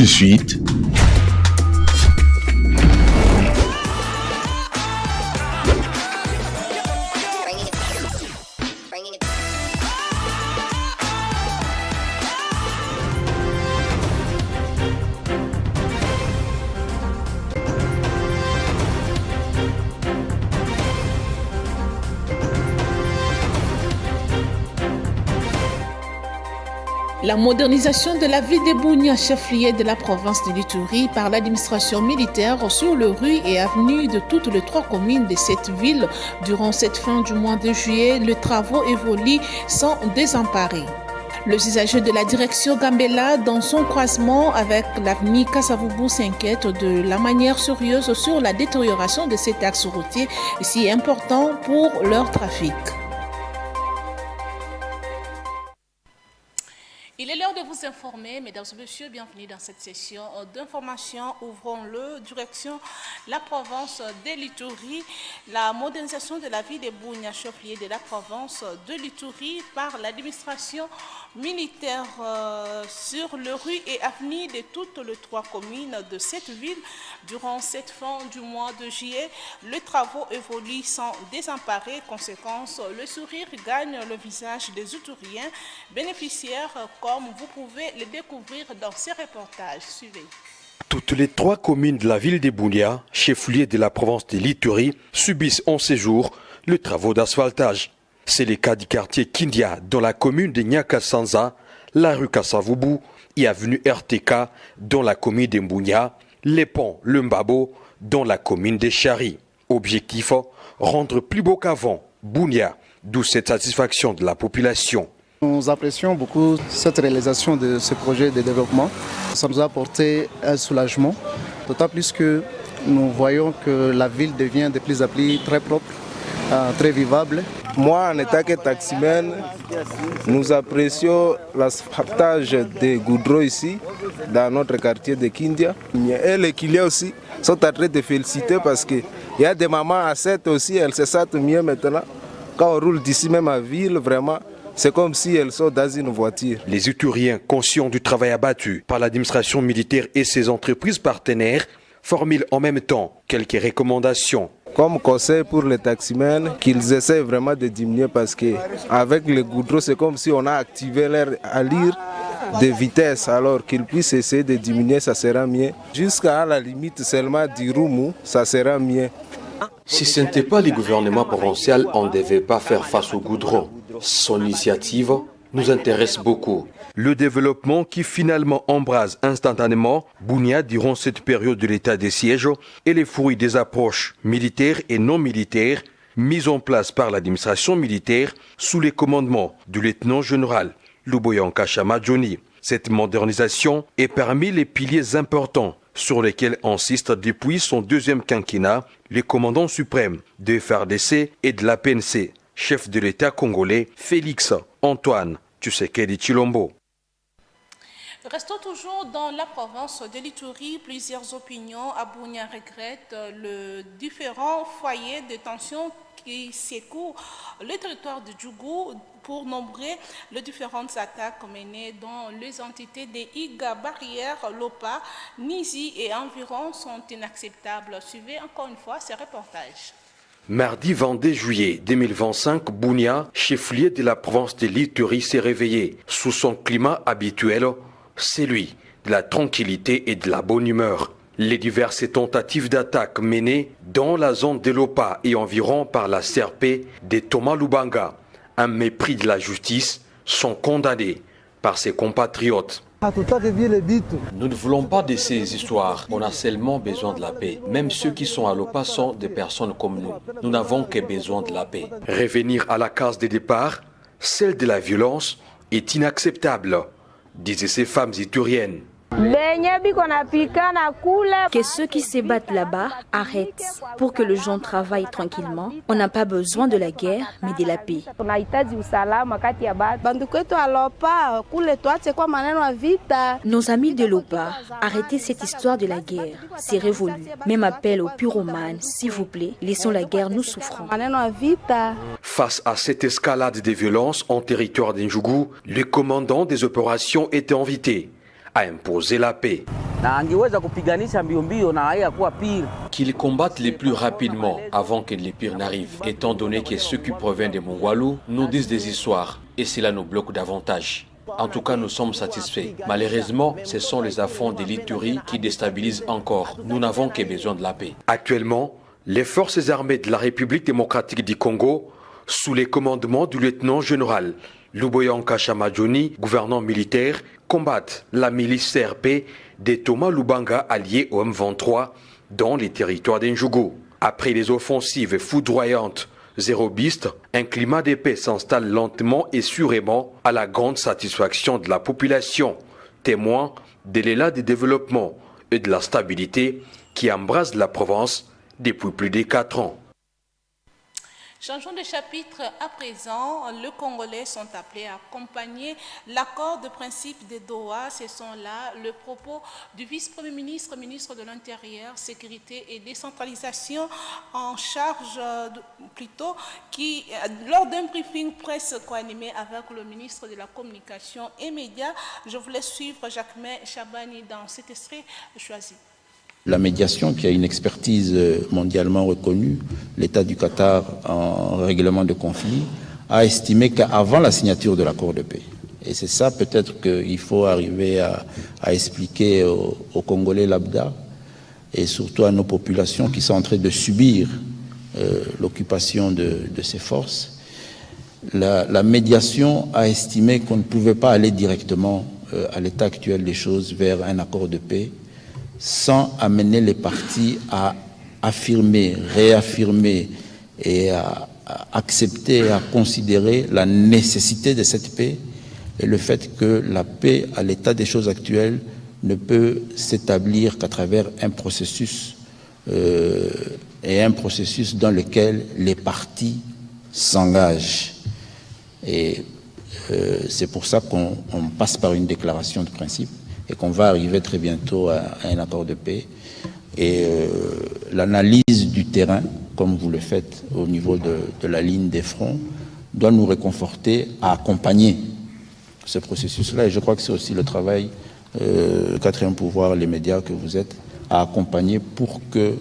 de suite, la modernisation de la ville de Bunia, chef-lieu de la province de l'Ituri, par l'administration militaire sur le rue et avenue de toutes les 3 communes de cette ville. Durant cette fin du mois de juillet, les travaux évoluent sans désemparer. Les usagers de la direction Gambela, dans son croisement avec l'avenue Kasavubu, s'inquiètent de la manière sérieuse sur la détérioration de cet axe routier si important pour leur trafic. Il est l'heure de vous informer, mesdames et messieurs, bienvenue dans cette session d'information. Ouvrons-le, direction la province de l'Ituri. La modernisation de la ville de Bunia, chef-lieu de la province de l'Ituri, par l'administration militaire sur le rue et avenue de toutes les 3 communes de cette ville. Durant cette fin du mois de juillet, les travaux évoluent sans désemparer. Conséquence, le sourire gagne le visage des Ituriens bénéficiaires, comme vous pouvez le découvrir dans ces reportages. Suivez. Toutes les 3 communes de la ville de Bunia, chef-lieu de la province de l'Ituri, subissent en ces jours les travaux d'asphaltage. C'est le cas du quartier Kindia dans la commune de Nyakasanza, la rue Kasavubu et avenue RTK dans la commune de Bunia, les ponts Le Mbabo dans la commune de Chari. Objectif, rendre plus beau qu'avant Bunia, d'où cette satisfaction de la population. Nous apprécions beaucoup cette réalisation de ce projet de développement. Ça nous a apporté un soulagement, d'autant plus que nous voyons que la ville devient de plus en plus très propre, très vivable. Moi, en étant que taximan, nous apprécions l'asphaltage des goudrons ici, dans notre quartier de Kindia. Et les clients aussi sont en train de féliciter parce qu'il y a des mamans à 7 aussi, elles se sentent mieux maintenant. Quand on roule d'ici même à ville, vraiment, c'est comme si elles sont dans une voiture. Les Ituriens, conscients du travail abattu par l'administration militaire et ses entreprises partenaires, formulent en même temps quelques recommandations. Comme conseil pour les taximens, qu'ils essaient vraiment de diminuer parce qu'avec les goudrons, c'est comme si on a activé leur allure de vitesse. Alors qu'ils puissent essayer de diminuer, ça sera mieux. Jusqu'à la limite seulement du Roumou, ça sera mieux. Si ce n'était pas le gouvernement provincial, on ne devait pas faire face au goudron. Son initiative nous intéresse beaucoup. Le développement qui finalement embrase instantanément Bunia durant cette période de l'état de siège est le fruit des approches militaires et non militaires mises en place par l'administration militaire sous les commandements du lieutenant-général Luboyanka Chama-Johnny. Cette modernisation est parmi les piliers importants sur lesquels insiste depuis son 2e quinquennat le commandant suprême de FARDC et de la PNC, chef de l'État congolais Félix Antoine Tshisekedi Tshilombo. Restons toujours dans la province de l'Ituri. Plusieurs opinions à Bunia regrettent le différents foyers de tension qui secouent le territoire de Djougou pour nombrer les différentes attaques menées dans les entités des Iga, Barrière, Lopa, Nizi et environ sont inacceptables. Suivez encore une fois ces reportages. Mardi 22 juillet 2025, Bunia, chef-lieu de la province de l'Ituri, s'est réveillé sous son climat habituel, celui de la tranquillité et de la bonne humeur. Les diverses tentatives d'attaque menées dans la zone de Lopa et environ par la CRP de Thomas Lubanga, un mépris de la justice, sont condamnées par ses compatriotes. Nous ne voulons pas de ces histoires. On a seulement besoin de la paix. Même ceux qui sont à Lopa sont des personnes comme nous. Nous n'avons que besoin de la paix. Revenir à la case de départ, celle de la violence, est inacceptable, disaient ces femmes ituriennes. Que ceux qui se battent là-bas arrêtent pour que les gens travaillent tranquillement. On n'a pas besoin de la guerre, mais de la paix. Nos amis de Lopa, arrêtez cette histoire de la guerre. C'est révolu. Même appel aux pyromanes, s'il vous plaît, laissons la guerre, nous souffrons. Face à cette escalade des violences en territoire d'Indjougou, le commandant des opérations était invité à imposer la paix. Qu'ils combattent les plus rapidement avant que les pires n'arrivent, étant donné que ceux qui proviennent des Mongolou nous disent des histoires et cela nous bloque davantage. En tout cas, nous sommes satisfaits. Malheureusement, ce sont les affronts de l'Ituri qui déstabilisent encore. Nous n'avons que besoin de la paix. Actuellement, les forces armées de la République démocratique du Congo, sous les commandements du lieutenant-général Luboyanka Chamadjoni, gouverneur militaire, combattent la milice CRP de Thomas Lubanga allié au M23 dans les territoires d'Njougou. Après les offensives foudroyantes zérobistes, un climat de paix s'installe lentement et sûrement à la grande satisfaction de la population, témoin de l'élan de développement et de la stabilité qui embrase la province depuis plus de 4 ans. Changeons de chapitre à présent. Les Congolais sont appelés à accompagner l'accord de principe de Doha. Ce sont là le propos du vice-premier ministre, ministre de l'Intérieur, Sécurité et Décentralisation en charge qui, lors d'un briefing presse co-animé avec le ministre de la Communication et Médias, je voulais suivre Jacquemin Chabani dans cet extrait choisi. La médiation, qui a une expertise mondialement reconnue, l'État du Qatar en règlement de conflits, a estimé qu'avant la signature de l'accord de paix, et c'est ça peut-être qu'il faut arriver à expliquer aux Congolais lambda et surtout à nos populations qui sont en train de subir l'occupation de ces forces, la médiation a estimé qu'on ne pouvait pas aller directement à l'état actuel des choses vers un accord de paix sans amener les parties à affirmer, réaffirmer et à accepter, à considérer la nécessité de cette paix et le fait que la paix, à l'état des choses actuelles, ne peut s'établir qu'à travers un processus et un processus dans lequel les parties s'engagent. Et c'est pour ça qu'on passe par une déclaration de principe et qu'on va arriver très bientôt à un accord de paix. Et l'analyse du terrain, comme vous le faites au niveau de la ligne des fronts, doit nous réconforter à accompagner ce processus-là. Et je crois que c'est aussi le travail, quatrième pouvoir, les médias que vous êtes, à accompagner pour que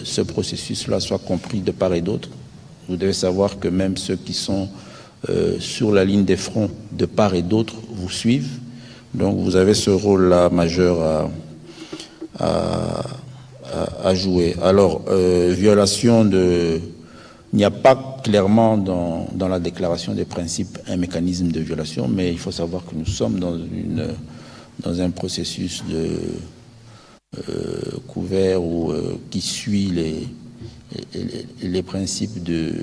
ce processus-là soit compris de part et d'autre. Vous devez savoir que même ceux qui sont sur la ligne des fronts de part et d'autre vous suivent. Donc vous avez ce rôle-là majeur à jouer. Alors, violation de... Il n'y a pas clairement dans la déclaration des principes un mécanisme de violation, mais il faut savoir que nous sommes dans un processus de couvert ou qui suit les principes du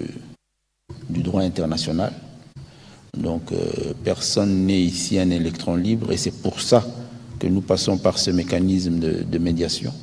droit international. Donc, personne n'est ici un électron libre et c'est pour ça que nous passons par ce mécanisme de médiation.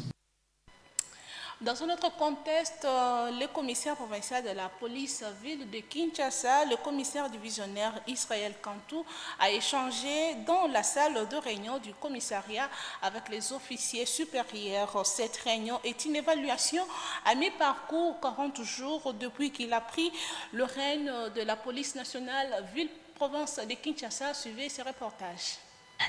Dans un autre contexte, le commissaire provincial de la police ville de Kinshasa, le commissaire divisionnaire Israël Kantou, a échangé dans la salle de réunion du commissariat avec les officiers supérieurs. Cette réunion est une évaluation à mi-parcours, 40 jours depuis qu'il a pris le règne de la police nationale ville-province de Kinshasa. Suivez ce reportage.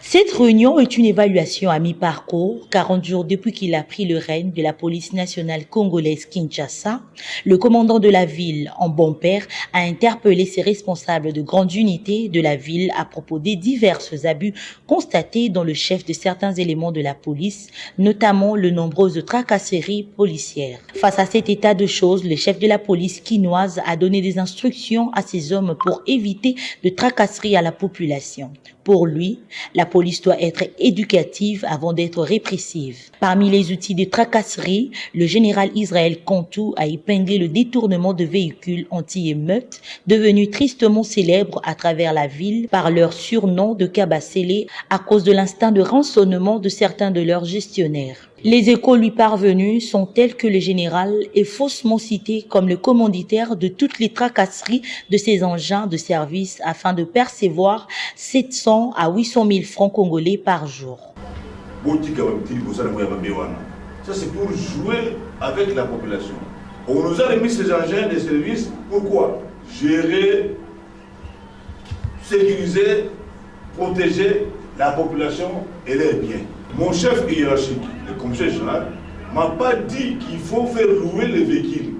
Cette réunion est une évaluation à mi-parcours, 40 jours depuis qu'il a pris le règne de la police nationale congolaise Kinshasa. Le commandant de la ville, en bon père, a interpellé ses responsables de grande unité de la ville à propos des divers abus constatés dans le chef de certains éléments de la police, notamment le nombreuses tracasseries policières. Face à cet état de choses, le chef de la police quinoise a donné des instructions à ses hommes pour éviter de tracasseries à la population. Pour lui, la police doit être éducative avant d'être répressive. Parmi les outils de tracasserie, le général Israël Kantou a épinglé le détournement de véhicules anti-émeutes, devenus tristement célèbres à travers la ville par leur surnom de Kabassélé à cause de l'instinct de rançonnement de certains de leurs gestionnaires. Les échos lui parvenus sont tels que le général est faussement cité comme le commanditaire de toutes les tracasseries de ces engins de service afin de percevoir 700 à 800 000 francs congolais par jour. Ça c'est pour jouer avec la population. On nous a remis ces engins de service, pourquoi? Gérer, sécuriser, protéger la population, elle est bien. Mon chef hiérarchique, le commissaire général, ne m'a pas dit qu'il faut faire louer les véhicules.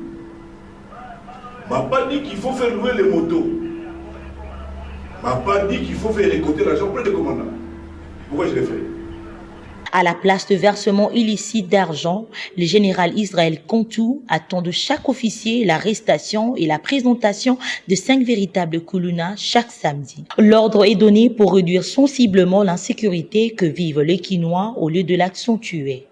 Ne m'a pas dit qu'il faut faire louer les motos. Ne m'a pas dit qu'il faut faire récolter l'argent auprès des commandants. Pourquoi je l'ai fait? À la place de versement illicite d'argent, le général Israël Kontou attend de chaque officier l'arrestation et la présentation de 5 véritables koulouna chaque samedi. L'ordre est donné pour réduire sensiblement l'insécurité que vivent les Kinois au lieu de l'accentuer.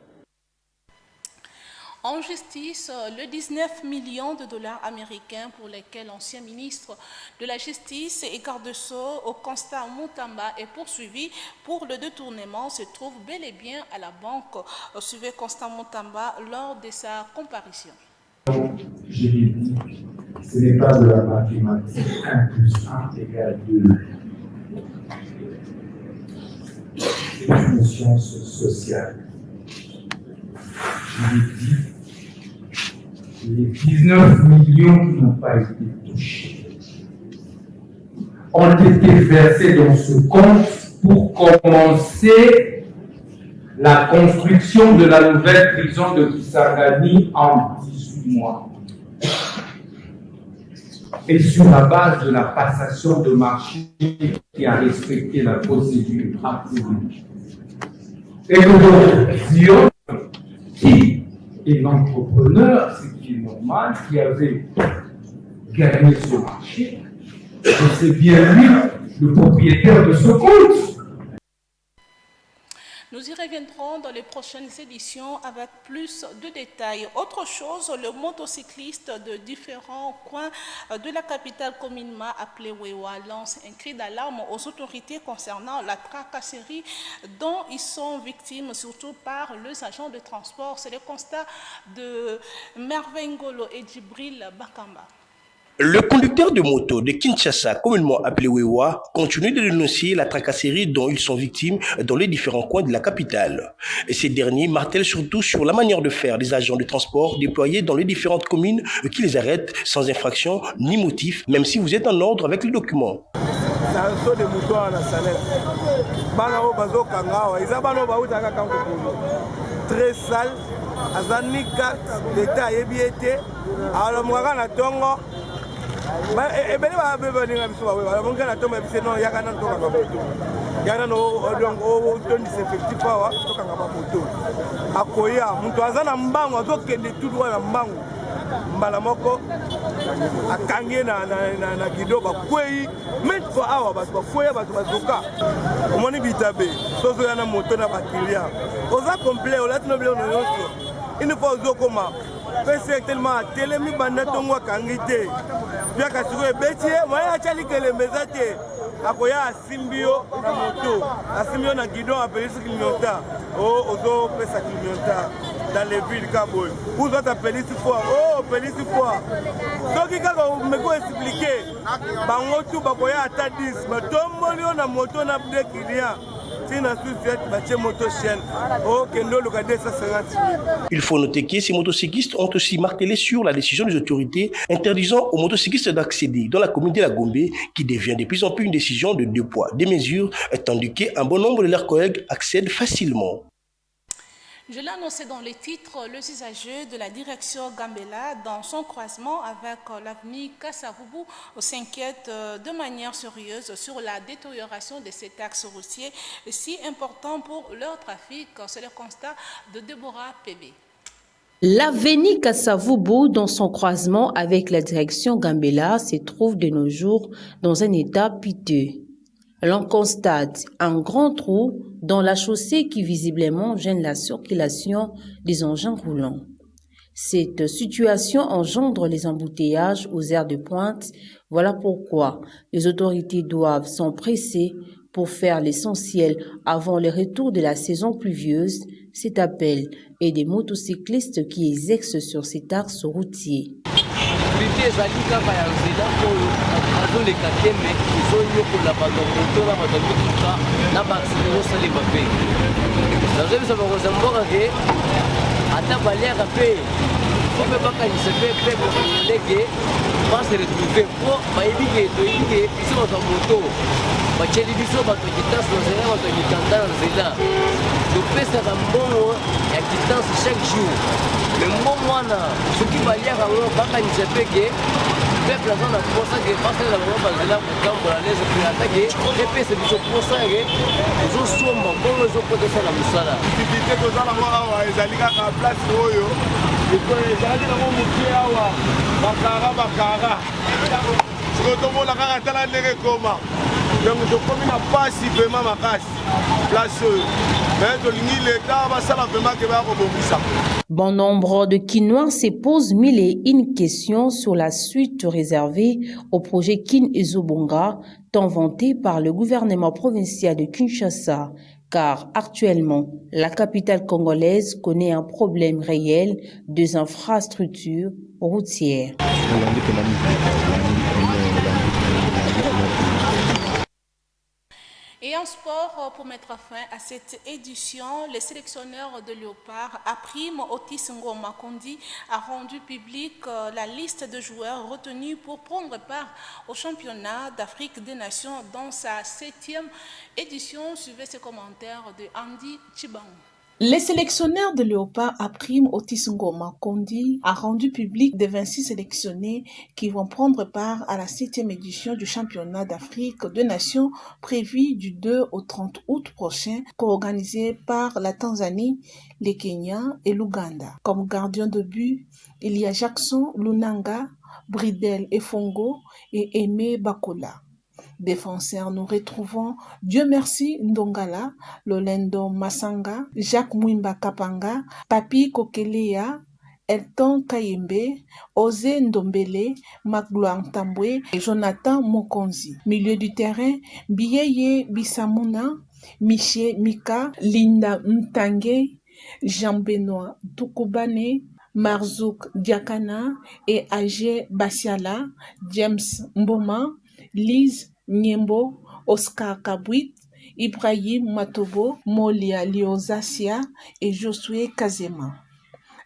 En justice, le 19 millions de dollars américains pour lesquels l'ancien ministre de la Justice et garde-sceaux au Constant Mutamba est poursuivi pour le détournement se trouve bel et bien à la banque. Suivez Constant Mutamba lors de sa comparution. Je l'ai dit, ce n'est pas de la mathématique 1 plus 1 égale 2. C'est une notion sociale. Je l'ai dit, les 19 millions qui n'ont pas été touchés ont été versés dans ce compte pour commencer la construction de la nouvelle prison de Kisangani en 18 mois. Et sur la base de la passation de marché qui a respecté la procédure approuvée. Et que nous disions qui est l'entrepreneur, ce qui est normal, qui avait gagné ce marché, et c'est bien lui le propriétaire de ce compte. Nous y reviendrons dans les prochaines éditions avec plus de détails. Autre chose, le motocycliste de différents coins de la capitale communément appelée Wewa lance un cri d'alarme aux autorités concernant la tracasserie dont ils sont victimes, surtout par les agents de transport. C'est le constat de Merveille Ngolo et Djibril Bakamba. Le conducteur de moto de Kinshasa, communément appelé Wewa, continue de dénoncer la tracasserie dont ils sont victimes dans les différents coins de la capitale. Et ces derniers martèlent surtout sur la manière de faire des agents de transport déployés dans les différentes communes qui les arrêtent sans infraction ni motif, même si vous êtes en ordre avec les documents. Très sale, azanika l'État ébiété, alors moi quand on tongo, et ben va venir à bisou, alors mon gars tombe bisou non, y'a qu'un tongo à moto, y'a un donc au don diseffectif pas, tongo à moto, à Koya, mon toazana mbango, donc qu'il est tout droit à mbango, mbalamoko, à Kangé na Guido, bah Koyi, mais faut avoir parce que Koya bah tu vas zoka, au moins bitabe, sozo yana moto na bakilia, oza complet, ola tu n'oublies on il ne faut zokoma. C'est tellement télé mi banda tongo kangite. Bien ka siko betié, moi ya chali que les mezate. Akoya simbio na moto. Asimbio na guidon appelé ce clignota. Oh, ozo pesa clignota dans les villes Kaboy. Vous autres appelez ce fois. Oh, appelez ce fois. Donc il me go expliquer. Bango tout bakoya ata 10. Mais tombolio na moto na break client. Il faut noter que ces motocyclistes ont aussi martelé sur la décision des autorités interdisant aux motocyclistes d'accéder dans la commune de la Gombe, qui devient de plus en plus une décision de 2 poids, 2 mesures, tandis qu'un bon nombre de leurs collègues accèdent facilement. Je l'ai annoncé dans les titres, le usagers de la direction Gambela, dans son croisement avec l'avenue Kassavubu, s'inquiète de manière sérieuse sur la détérioration de cet axe routier si important pour leur trafic. C'est le constat de Deborah Pébé. L'avenue Kassavubu, dans son croisement avec la direction Gambela, se trouve de nos jours dans un état piteux. L'on constate un grand trou dans la chaussée qui visiblement gêne la circulation des engins roulants. Cette situation engendre les embouteillages aux heures de pointe. Voilà pourquoi les autorités doivent s'empresser pour faire l'essentiel avant le retour de la saison pluvieuse. Cet appel est des motocyclistes qui exercent sur cet axe routier. faut même pas qu'il se fait peuple congolais va se retrouver pour baïbige ici dans un moto bacheli biso bato kitasi na zela bato kitanda na zela topesaka mbongo ya kitasi chaque jour me mbongo wana soki baliaka ngo bakanisa peke peuple aza na posa ke basalela bango bazela kotambola lese pe atake epesa biso posa ke ozosomba mbongo ezokotesa na mosala difficulté toza nango awa ezali kaka place oyo ezalaki nango mokie awa bakara sikoyo tomona kaka tala ndenge ekoma donc tokomi na pasi vraimen makasi place oyo mais tolingi leta basala vraimen ke baya kobongisa. Bon nombre de Kinois se posent mille et une questions sur la suite réservée au projet Kin Ezobonga, tant vanté par le gouvernement provincial de Kinshasa, car actuellement, la capitale congolaise connaît un problème réel des infrastructures routières. Et en sport, pour mettre fin à cette édition, le sélectionneur de Léopard, Aprim Otis Ngoma Kondi, a rendu public la liste de joueurs retenus pour prendre part au championnat d'Afrique des Nations dans sa 7e édition. Suivez ces commentaires de Andy Chibang. Le sélectionneur de Léopard Aprim Otis Ngoma Kondi a rendu public les 26 sélectionnés qui vont prendre part à la 7e édition du championnat d'Afrique des Nations prévu du 2 au 30 août prochain, co-organisé par la Tanzanie, le Kenya et l'Ouganda. Comme gardien de but, il y a Jackson Lunanga, Bridel Efongo et Aimé Bakola. Défenseurs, nous retrouvons Dieu merci Ndongala, Lolendo Masanga, Jacques Mwimba Kapanga, Papi Kokelea, Elton Kayembe, Ose Ndombele, Magloire Tambwe et Jonathan Mokonzi. Milieu du terrain, Biyeye Bisamuna, Miché Mika, Linda Mtange, Jean-Benoît Tukubane, Marzouk Diakana et Agé Basiala, James Mboma, Lise Nyembo, Oscar Kabwit, Ibrahim Matobo, Molia Liozasia et Josué Kazema.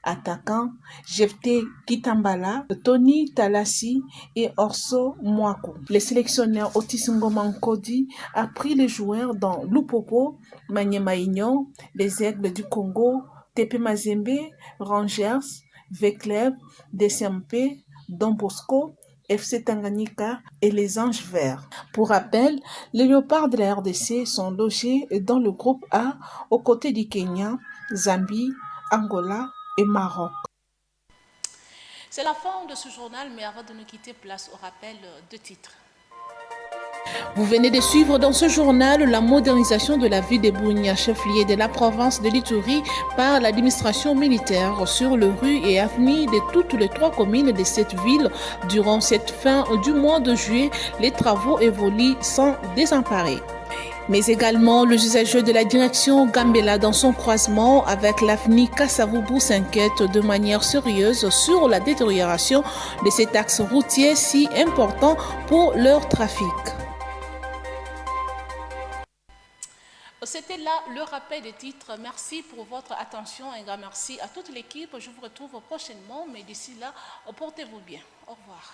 Attaquant, Jefté Kitambala, Tony Talassi et Orso Mwaku. Le sélectionneur Otis Ngoma Nkodi a pris les joueurs dans Lupopo, Maniema Union, les Aigles du Congo, Tepe Mazembe, Rangers, Vecleb, DCMP, Don Bosco, FC Tanganyika et les Anges Verts. Pour rappel, les Léopards de la RDC sont logés dans le groupe A aux côtés du Kenya, Zambie, Angola et Maroc. C'est la fin de ce journal, mais avant de nous quitter, place au rappel de titres. Vous venez de suivre dans ce journal la modernisation de la ville de Bunia, chef-lieu de la province de l'Ituri, par l'administration militaire sur les rues et avenues de toutes les 3 communes de cette ville. Durant cette fin du mois de juillet, les travaux évoluent sans désemparer. Mais également, le usager de la direction Gambela dans son croisement avec l'avenue Kassavubu s'inquiète de manière sérieuse sur la détérioration de cet axe routier si important pour leur trafic. C'était là le rappel des titres. Merci pour votre attention. Un grand merci à toute l'équipe. Je vous retrouve prochainement, mais d'ici là, portez-vous bien. Au revoir.